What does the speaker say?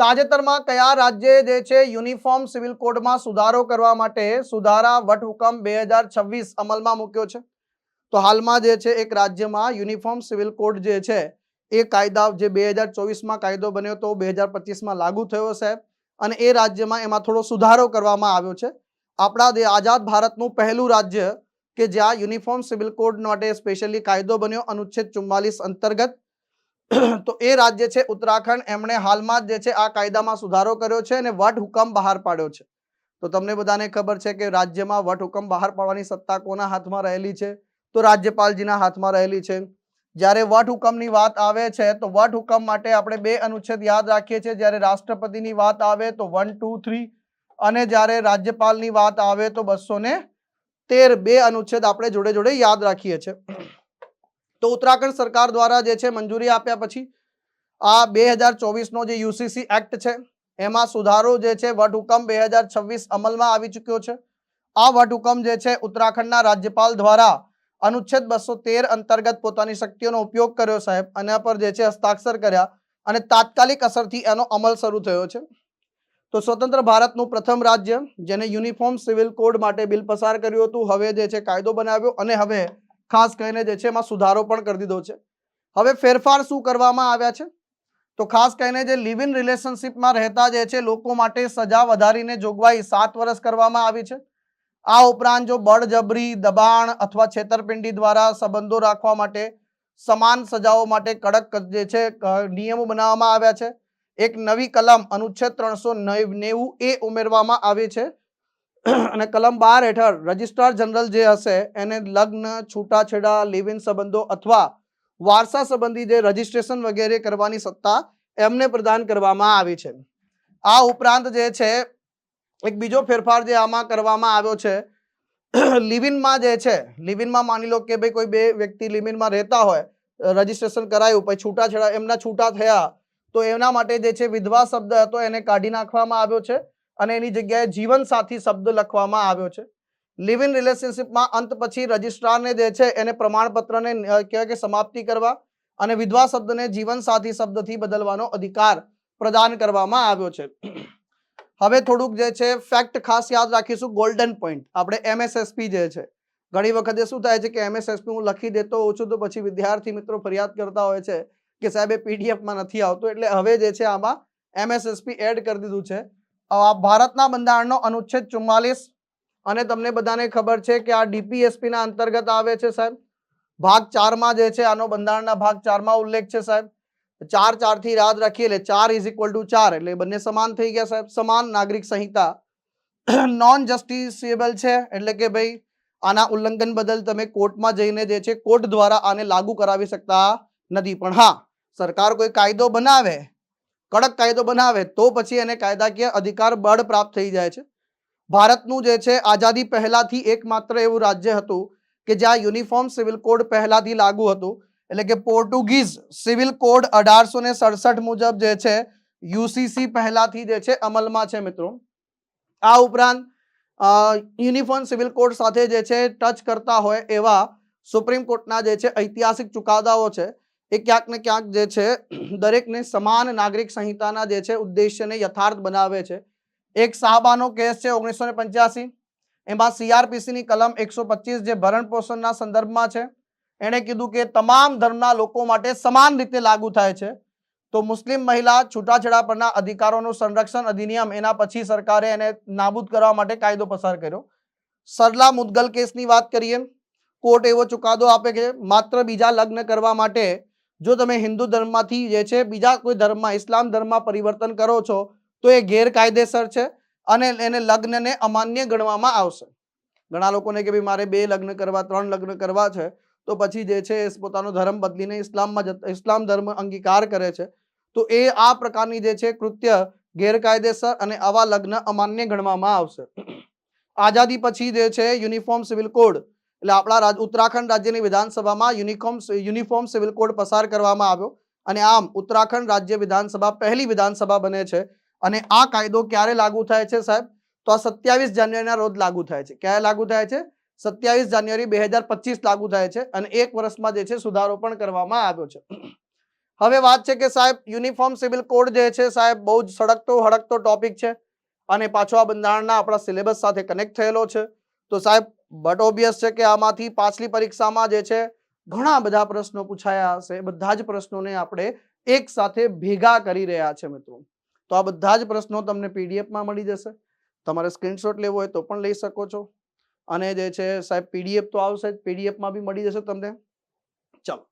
તાજેતરમાં કયા રાજ્યે જે છે યુનિફોર્મ સિવિલ કોડમાં સુધારો કરવા માટે સુધારા વટહુકમ 2026 અમલમાં મૂક્યો છે? તો હાલમાં જે છે એક રાજ્યમાં યુનિફોર્મ સિવિલ કોડ જે છે એ કાયદા જે 2024માં કાયદો બન્યો તો 2025માં લાગુ થયો સાહેબ, અને એ રાજ્યમાં એમાં થોડો સુધારો કરવામાં આવ્યો છે. આપણા આઝાદ ભારતનું પહેલું રાજ્ય કે જ્યાં યુનિફોર્મ સિવિલ કોડ માટે સ્પેશિયલી કાયદો બન્યો અનુચ્છેદ 44 અંતર્ગત, તો એ રાજ્ય છે ઉત્તરાખંડ. એમણે હાલમાં જે છે આ કાયદામાં સુધારો કર્યો છે અને વટહુકમ બહાર પાડ્યો છે. તો તમને બધાને ખબર છે કે રાજ્યમાં વટહુકમ બહાર પાડવાની સત્તા કોના હાથમાં રહેલી છે? તો રાજ્યપાલજીના હાથમાં રહેલી છે. જ્યારે વટહુકમની વાત આવે છે તો વટહુકમ માટે આપણે બે અનુચ્છેદ યાદ રાખીએ છીએ. જ્યારે રાષ્ટ્રપતિની વાત આવે તો 1, 2, 3, અને જ્યારે રાજ્યપાલની વાત આવે તો 213 બે અનુચ્છેદ આપણે જોડે જોડે યાદ રાખીએ છીએ. તો ઉત્તરાખંડ સરકાર દ્વારા જે છે મંજૂરી આપ્યા પછી આ 2024નો જે યુસીસી એક્ટ છે એમાં સુધારો જે છે વટહુકમ 2026 અમલમાં આવી ચૂક્યો છે. આ વટહુકમ જે છે ઉત્તરાખંડના રાજ્યપાલ દ્વારા અનુચ્છેદ 213 અંતર્ગત પોતાની શક્તિઓનો ઉપયોગ કર્યો સાહેબ, આના પર જે છે હસ્તાક્ષર કર્યા અને તાત્કાલિક અસરથી એનો અમલ શરૂ થયો છે. તો સ્વતંત્ર ભારતનું પ્રથમ રાજ્ય જેને યુનિફોર્મ સિવિલ કોડ માટે બિલ પસાર કર્યું હતું, હવે જે છે કાયદો બનાવ્યો અને હવે ખાસ કરીને જે છે એમાં સુધારો પણ કરી દીધો છે. હવે ફેરફાર શું કરવામાં આવ્યા છે? તો ખાસ કરીને જે લિવ ઇન રિલેશનશિપમાં રહેતા જે છે લોકો માટે સજા વધારીને જોગવાઈ 7 વર્ષ કરવામાં આવી છે. આ ઉપરાંત જો બળજબરી, દબાણ અથવા છેતરપિંડી દ્વારા સંબંધો રાખવા માટે સમાન સજાઓ માટે કડક જે છે નિયમો બનાવવામાં આવ્યા છે. એક નવી કલમ અનુચ્છેદ 390 એ ઉમેરવામાં આવી છે અને કલમ 12 હેઠળ રજિસ્ટ્રાર જનરલ જે હશે એને લગ્ન, છૂટાછેડા, લિવ ઇન સંબંધો અથવા વારસા સંબંધી જે રજીસ્ટ્રેશન વગેરે કરવાની સત્તા એમને પ્રદાન કરવામાં આવી છે. આ ઉપરાંત જે છે એક બીજો ફેરફાર જે આમાં કરવામાં આવ્યો છે, લિવિનમાં જે છે, લિવિનમાં માની લો કે ભાઈ કોઈ બે વ્યક્તિ લિવિનમાં રહેતા હોય, રજીસ્ટ્રેશન કરાયું પછી છૂટાછેડા એમના છૂટા થયા તો એના માટે જે છે વિધવા શબ્દ હતો એને કાઢી નાખવામાં આવ્યો છે અને એની જગ્યાએ જીવન સાથી શબ્દ લખવામાં આવ્યો છે. લિવ ઇન રિલેશનશિપમાં અંત પછી રજિસ્ટ્રારને જે છે એને પ્રમાણપત્રને કહેવાય કે સમાપ્તિ કરવા અને વિધવા શબ્દને જીવન સાથી શબ્દથી બદલવાનો અધિકાર પ્રદાન કરવામાં આવ્યો છે. હવે થોડુંક જે છે ફેક્ટ ખાસ યાદ રાખીશું. ગોલ્ડન પોઈન્ટ આપણે એમએસએસપી જે છે, ઘણી વખતે શું થાય છે કે એમએસએસપી હું લખી દેતો હોઉં છું તો પછી વિદ્યાર્થી મિત્રો ફરિયાદ કરતા હોય છે કે સાહેબ એ પીડીએફમાં નથી આવતું, એટલે હવે જે છે આમાં એમએસએસપી એડ કરી દીધું છે. ભારતના બંધારણનો અનુચ્છેદ 44 અને તમને બધાને ખબર છે કે આ ડીપીએસપી ના અંતર્ગત આવે છે સાહેબ. ભાગ 4માં જે છે આનો બંધારણના ભાગ 4માં ઉલ્લેખ છે સાહેબ. 4 થી યાદ રાખીએ એટલે 4 = 4 એટલે બંને સમાન થઈ ગયા સાહેબ. સમાન નાગરિક સંહિતા નોન જસ્ટિસેબલ છે એટલે કે ભાઈ આના ઉલ્લંઘન બદલ તમે કોર્ટમાં જઈને જે છે કોર્ટ દ્વારા આને લાગુ કરાવી શકતા નથી. પણ હા, સરકાર કોઈ કાયદો બનાવે, કડક કાયદો બનાવે તો પછી એને કાયદાકીય અધિકાર બળ પ્રાપ્ત થઈ જાય છે. ભારતનું જે છે આઝાદી પહેલાથી એકમાત્ર એવું રાજ્ય હતું કે જ્યાં યુનિફોર્મ સિવિલ કોડ પહેલાથી લાગુ હતું, એટલે કે પોર્ટુગીઝ સિવિલ કોડ 1867 મુજબ જે છે યુસીસી પહેલાથી જે છે અમલમાં છે મિત્રો. આ ઉપરાંત યુનિફોર્મ સિવિલ કોડ સાથે જે છે ટચ કરતા હોય એવા સુપ્રીમ કોર્ટના જે છે ઐતિહાસિક ચુકાદાઓ છે એ ક્યાંક ને ક્યાંક જે છે દરેકને સમાન નાગરિક સંહિતાના જે છે ઉદ્દેશ્યને યથાર્થ બનાવે છે. એક સાહબાનો કેસ છે 1985, એમાં સીઆરપીસી ની કલમ 125 જે ભરણ પોષણના સંદર્ભમાં છે, એણે કીધું કે તમામ ધર્મના લોકો માટે સમાન રીતે લાગુ થાય છે. તો મુસ્લિમ મહિલા છૂટાછેડા પરના અધિકારોનું સંરક્ષણ અધિનિયમ એના પછી સરકારે એને નાબૂદ કરવા માટે કાયદો પસાર કર્યો. સરલા મુદગલ કેસની વાત કરીએ, કોર્ટ એવો ચુકાદો આપે કે માત્ર બીજા લગ્ન કરવા માટે જો તમે હિન્દુ ધર્મમાંથી જે છે બીજા કોઈ ધર્મમાં ઇસ્લામ ધર્મમાં પરિવર્તન કરો છો તો એ ગેરકાયદેસર છે અને એને લગ્નને અમાન્ય ગણવામાં આવશે. ઘણા લોકોને કે ભાઈ મારે 2 લગ્ન કરવા 3 લગ્ન કરવા છે તો પછી જે છે પોતાનો ધર્મ બદલીને ઇસ્લામ ધર્મ અંગીકાર કરે છે તો એ આ પ્રકારની જે છે કૃત્ય ગેરકાયદેસર અને આવા લગ્ન અમાન્ય ગણવામાં આવશે. આઝાદી પછી જે છે યુનિફોર્મ સિવિલ કોડ એટલે આપણા ઉત્તરાખંડ રાજ્યની વિધાનસભામાં યુનિફોર્મ સિવિલ કોડ પસાર કરવામાં આવ્યો અને આમ ઉત્તરાખંડ રાજ્ય વિધાનસભા પહેલી વિધાનસભા બને છે. અને આ કાયદો ક્યારે લાગુ થાય છે સાહેબ? તો આ 27 જાન્યુઆરીના રોજ લાગુ થાય છે. ક્યારે લાગુ થાય છે? 27 જાન્યુઆરી 2025 લાગુ થાય છે અને 1 વર્ષમાં જે છે સુધારો પણ કરવામાં આવ્યો છે. હવે વાત છે કે સાહેબ યુનિફોર્મ સિવિલ કોડ જે છે સાહેબ બહુ જ સળગતો હળગતો ટોપિક છે અને પાછો આ બંધારણના આપણા સિલેબસ સાથે કનેક્ટ થયેલો છે. તો સાહેબ બટ ઓબ્વિયસ છે કે આમાંથી પાછલી પરીક્ષામાં જે છે ઘણા બધા પ્રશ્નો પૂછાયા હશે. બધા જ પ્રશ્નોને આપણે એક સાથે ભેગા કરી રહ્યા છે મિત્રો. તો આ બધા જ પ્રશ્નો તમને પીડીએફમાં મળી જશે. તમારે સ્ક્રીનશોટ લેવો હોય તો પણ લઈ શકો છો અને જે છે સાહેબ પીડીએફ તો આવશે જ, પીડીએફમાં બી મળી જશે તમને. ચલો